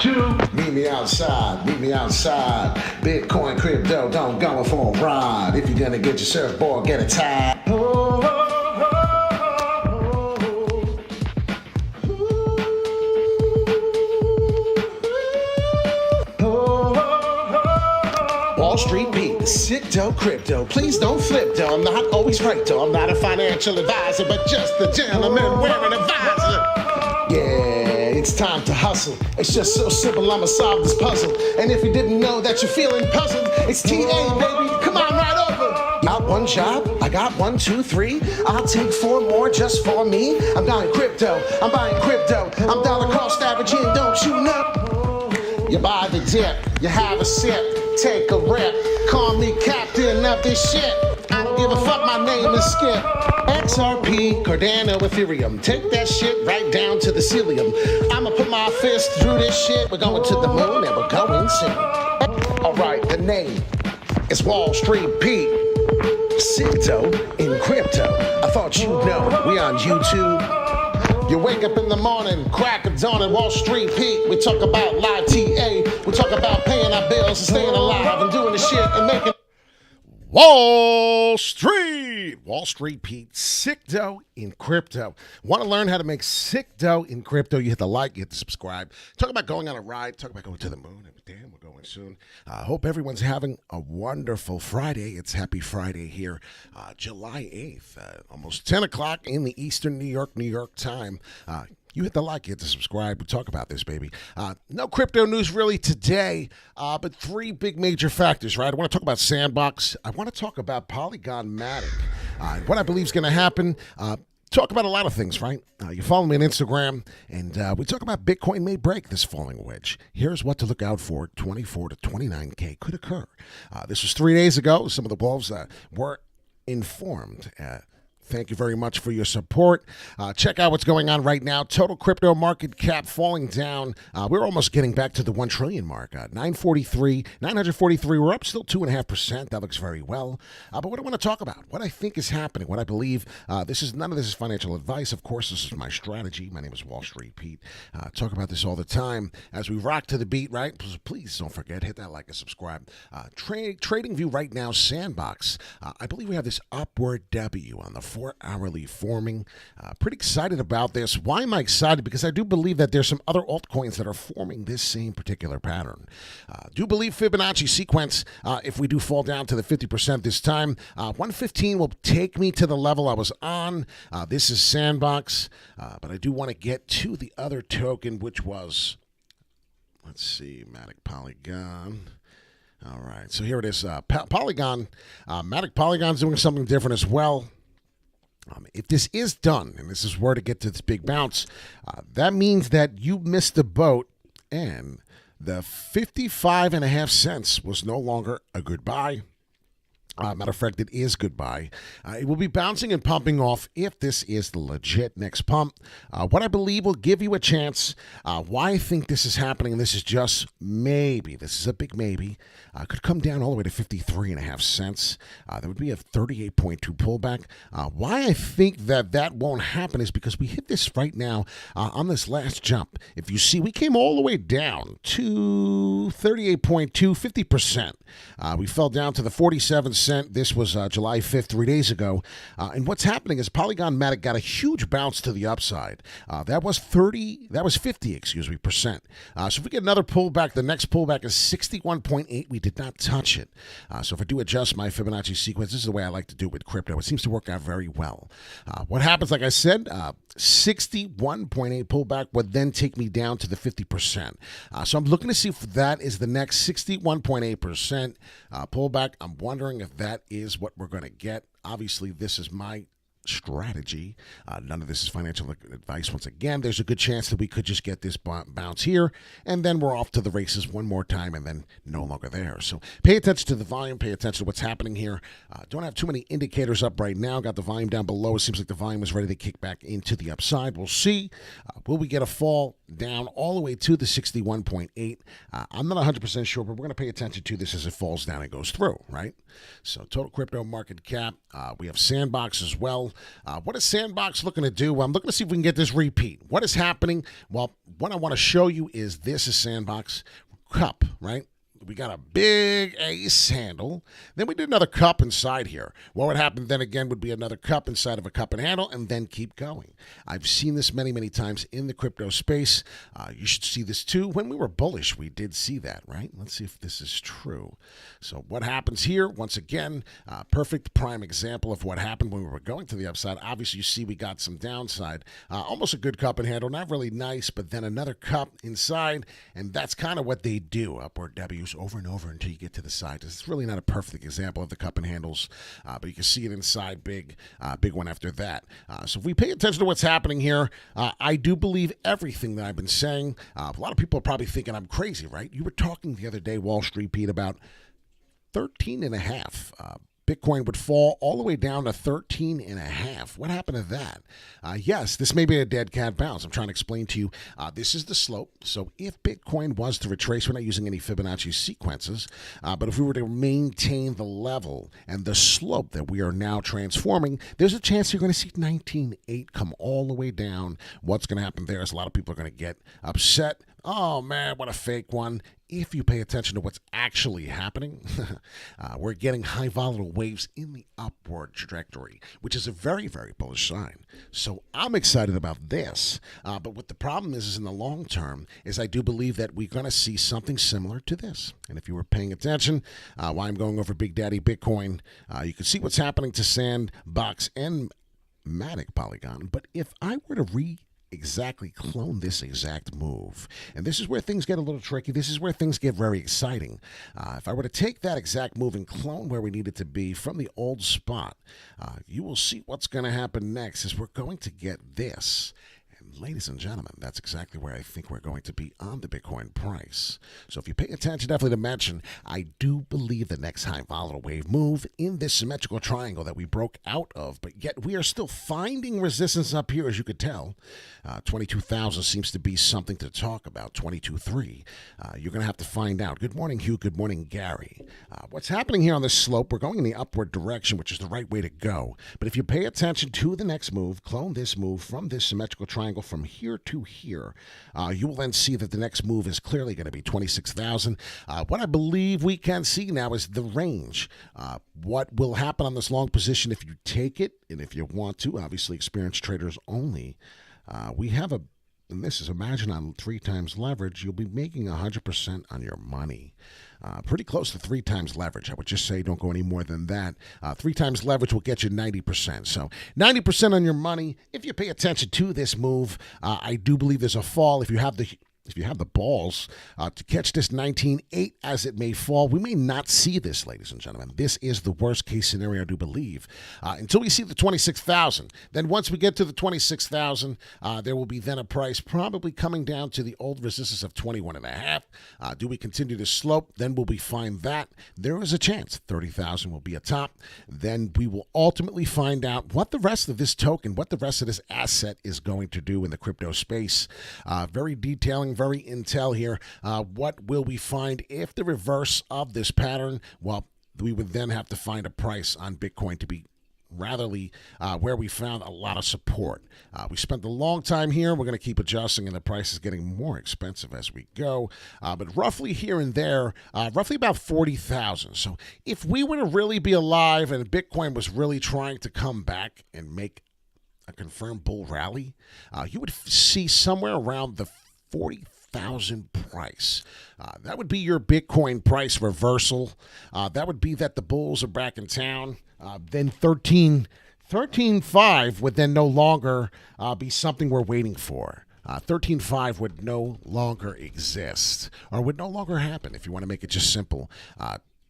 Meet me outside, Bitcoin, crypto, don't go for a ride. If you're gonna get your surfboard, get a tie. Wall Street Pete, sick dough, crypto. Please don't flip though. I'm not always right though. I'm not a financial advisor, but just a gentleman wearing a visor. Yeah, it's time to hustle. It's just so simple, I'ma solve this puzzle. And if you didn't know that you're feeling puzzled, it's TA, baby. Come on right over. Got one job, I got 1, 2, 3. I'll take 4 more just for me. I'm buying crypto, I'm dollar cost averaging, don't you know? You buy the dip, you have a sip, take a rip. Call me captain of this shit. I don't give a fuck, my name is Skip. XRP, Cardano, Ethereum. Take that shit right down to the ceiling. I'ma put my fist through this shit. We're going to the moon and we're going soon. Alright, the name is Wall Street Pete. Crypto in crypto. I thought you'd know. We on YouTube. You wake up in the morning, crack of dawn at Wall Street Pete. We talk about live TA. We talk about paying our bills and staying alive and doing the shit and making Wall Street Pete, sick dough in crypto. Want to learn how to make sick dough in crypto? You hit the like, you hit the subscribe. Talk about going on a ride, talk about going to the moon. Damn, we're going soon. I hope everyone's having a wonderful Friday. It's Happy Friday here, July 8th, almost 10 o'clock in the Eastern New York time. You hit the like, you hit the subscribe. We talk about this, baby. No crypto news really today, but 3 big major factors, right? I want to talk about Sandbox. I want to talk about Polygon Matic. What I believe is going to happen. Talk about a lot of things, right? You follow me on Instagram, and we talk about Bitcoin may break this falling wedge. Here's what to look out for. 24 to 29K could occur. This was 3 days ago. Some of the wolves were informed. Thank you very much for your support. Check out what's going on right now. Total crypto market cap falling down. We're almost getting back to the 1 trillion mark. 943. We're up still 2.5%. That looks very well. But what I want to talk about, what I think is happening, what I believe, none of this is financial advice. Of course, this is my strategy. My name is Wall Street Pete. Talk about this all the time as we rock to the beat, right? Please don't forget, hit that like and subscribe. Trading view right now, Sandbox. I believe we have this upward W on the 4-hourly forming. Pretty excited about this. Why am I excited? Because I do believe that there's some other altcoins that are forming this same particular pattern. Do believe Fibonacci sequence, if we do fall down to the 50% this time, 115 will take me to the level I was on. This is Sandbox, but I do want to get to the other token, which was, let's see, Matic Polygon. All right, so here it is. Polygon, Matic Polygon's doing something different as well. If this is done, and this is where to get to this big bounce, that means that you missed the boat, and the 55.5 cents was no longer a good buy. Matter of fact, it is goodbye. It will be bouncing and pumping off if this is the legit next pump. What I believe will give you a chance. Why I think this is happening, and this is just maybe, this is a big maybe, could come down all the way to 53.5 cents. That would be a 38.2 pullback. Why I think that won't happen is because we hit this right now on this last jump. If you see, we came all the way down to 38.2, 50%. We fell down to the 47 cent. This was July 5th, 3 days ago. And what's happening is Polygon Matic got a huge bounce to the upside. That was 50%. So if we get another pullback, the next pullback is 61.8. We did not touch it. So if I do adjust my Fibonacci sequence, this is the way I like to do it with crypto. It seems to work out very well. What happens, like I said, 61.8 pullback would then take me down to the 50%. So I'm looking to see if that is the next 61.8% pullback. I'm wondering if that is what we're going to get. Obviously, this is my strategy. None of this is financial advice. Once again, there's a good chance that we could just get this bounce here, and then we're off to the races one more time, and then no longer there. So pay attention to the volume. Pay attention to what's happening here. Don't have too many indicators up right now. Got the volume down below. It seems like the volume is ready to kick back into the upside. We'll see. Will we get a fall down all the way to the 61.8? I'm not 100% sure, but we're going to pay attention to this as it falls down and goes through, right? So total crypto market cap. We have Sandbox as well. What is Sandbox looking to do? Well, I'm looking to see if we can get this repeat. What is happening? Well, what I want to show you is this is Sandbox cup, right? We got a big ace handle. Then we did another cup inside here. What would happen then again would be another cup inside of a cup and handle and then keep going. I've seen this many, many times in the crypto space. You should see this too. When we were bullish, we did see that, right? Let's see if this is true. So what happens here, once again, perfect prime example of what happened when we were going to the upside. Obviously, you see we got some downside. Almost a good cup and handle. Not really nice, but then another cup inside. And that's kind of what they do, upward W's over and over until you get to the side. It's really not a perfect example of the cup and handles, but you can see it inside big one after that. So if we pay attention to what's happening here, I do believe everything that I've been saying. A lot of people are probably thinking I'm crazy, right? You were talking the other day, Wall Street, Pete, about 13 and a half. Bitcoin would fall all the way down to 13 and a half. What happened to that? Yes, this may be a dead cat bounce. I'm trying to explain to you. This is the slope. So if Bitcoin was to retrace, we're not using any Fibonacci sequences, but if we were to maintain the level and the slope that we are now transforming, there's a chance you're going to see 19.8 come all the way down. What's going to happen there is a lot of people are going to get upset. Oh, man, what a fake one. If you pay attention to what's actually happening, we're getting high volatile waves in the upward trajectory, which is a very, very bullish sign. So I'm excited about this. But what the problem is in the long term is I do believe that we're going to see something similar to this. And if you were paying attention, while I'm going over Big Daddy Bitcoin, you can see what's happening to Sandbox and Matic Polygon. But if I were to exactly clone this exact move. And this is where things get a little tricky. This is where things get very exciting. If I were to take that exact move and clone where we need it to be from the old spot, you will see what's going to happen next is we're going to get this. And ladies and gentlemen, that's exactly where I think we're going to be on the Bitcoin price. So if you pay attention, definitely to mention, I do believe the next high volatile wave move in this symmetrical triangle that we broke out of, but yet we are still finding resistance up here, as you could tell. 22,000 seems to be something to talk about. 22.3. You're going to have to find out. Good morning, Hugh. Good morning, Gary. What's happening here on this slope? We're going in the upward direction, which is the right way to go. But if you pay attention to the next move, clone this move from this symmetrical triangle from here to here, you will then see that the next move is clearly going to be 26,000. What I believe we can see now is the range. What will happen on this long position if you take it, and if you want to, obviously experienced traders only, we have and this is, imagine on 3 times leverage, you'll be making 100% on your money. Pretty close to 3 times leverage. I would just say don't go any more than that. 3 times leverage will get you 90%. So 90% on your money. If you pay attention to this move, I do believe there's a fall. If you have the balls to catch this 19.8 as it may fall, we may not see this, ladies and gentlemen. This is the worst case scenario, I do believe, until we see the 26,000. Then once we get to the 26,000, there will be then a price probably coming down to the old resistance of 21.5. Do we continue to slope? Then will we find that there is a chance 30,000 will be a top. Then we will ultimately find out what the rest of this token, what the rest of this asset is going to do in the crypto space. Very detailing, very intel here. What will we find if the reverse of this pattern? Well, we would then have to find a price on Bitcoin to be ratherly where we found a lot of support. We spent a long time here. We're going to keep adjusting, and the price is getting more expensive as we go. But roughly here and there, roughly about 40,000. So if we were to really be alive and Bitcoin was really trying to come back and make a confirmed bull rally, you would see somewhere around the 40,000 price. That would be your Bitcoin price reversal. That would be that the bulls are back in town. Then 13.5 would then no longer be something we're waiting for. 13.5 would no longer exist, or would no longer happen, if you want to make it just simple.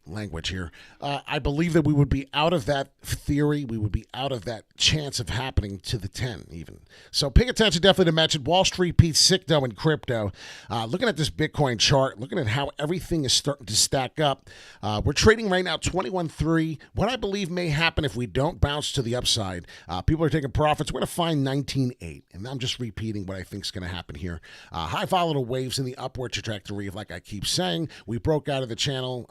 Language here. I believe that we would be out of that theory. We would be out of that chance of happening to the 10 even. So pay attention definitely to mention Wall Street, Pete, Sicto, and crypto. Looking at this Bitcoin chart, looking at how everything is starting to stack up. We're trading right now 21.3. What I believe may happen if we don't bounce to the upside, people are taking profits. We're going to find 19.8. And I'm just repeating what I think is going to happen here. High volatile waves in the upward trajectory, like I keep saying. We broke out of the channel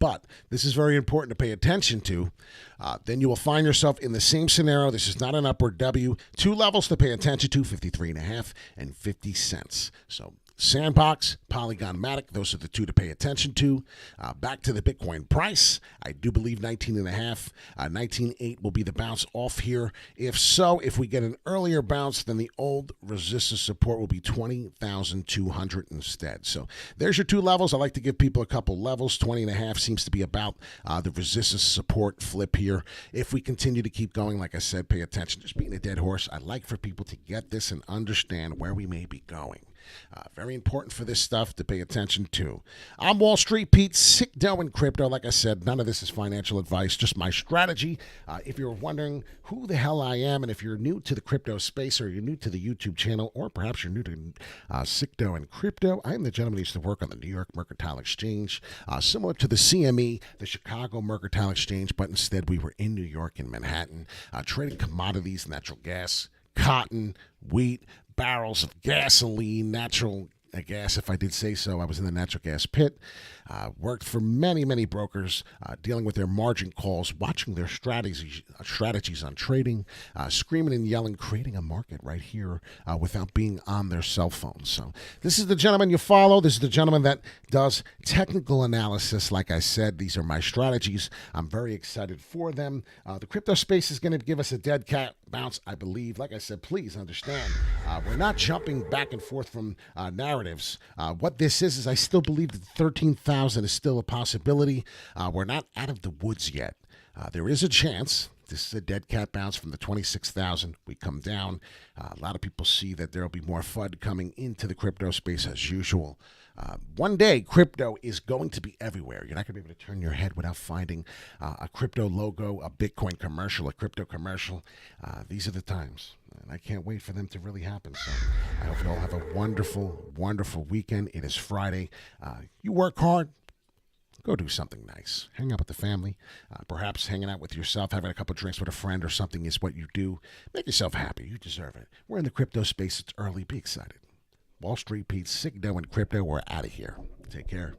but this is very important to pay attention to. Then you will find yourself in the same scenario. This is not an upward W. Two levels to pay attention to, 53.5 and 50 cents. So Sandbox, Polygon, Matic, those are the two to pay attention to. Back to the Bitcoin price. I do believe 19.5, 19.8 will be the bounce off here. If so, if we get an earlier bounce, then the old resistance support will be 20,200 instead. So there's your two levels. I like to give people a couple levels. 20.5 seems to be about the resistance support flip here. If we continue to keep going, like I said, pay attention. Just being a dead horse, I like for people to get this and understand where we may be going. Very important for this stuff to pay attention to. I'm Wall Street Pete, sick dough in crypto. Like I said, none of this is financial advice, just my strategy. If you're wondering who the hell I am, and if you're new to the crypto space, or you're new to the YouTube channel, or perhaps you're new to sick dough in crypto, I am the gentleman who used to work on the New York Mercantile Exchange, similar to the CME, the Chicago Mercantile Exchange, but instead we were in New York in Manhattan, trading commodities, natural gas, cotton, wheat, barrels of gasoline, natural gas, if I did say so. I was in the natural gas pit, worked for many, many brokers, dealing with their margin calls, watching their strategies on trading, screaming and yelling, creating a market right here without being on their cell phones. So this is the gentleman you follow. This is the gentleman that does technical analysis. Like I said, these are my strategies. I'm very excited for them. The crypto space is going to give us a dead cat bounce, I believe. Like I said, please understand, we're not jumping back and forth from narratives. What this is I still believe that 13,000 is still a possibility. We're not out of the woods yet. There is a chance. This is a dead cat bounce from the 26,000. We come down. A lot of people see that there will be more FUD coming into the crypto space as usual. One day, crypto is going to be everywhere. You're not going to be able to turn your head without finding a crypto logo, a Bitcoin commercial, a crypto commercial. These are the times, and I can't wait for them to really happen. So I hope you all have a wonderful, wonderful weekend. It is Friday. You work hard. Go do something nice. Hang out with the family. Perhaps hanging out with yourself, having a couple drinks with a friend or something is what you do. Make yourself happy. You deserve it. We're in the crypto space. It's early. Be excited. Wall Street Pete, sick dough in crypto. We're out of here. Take care.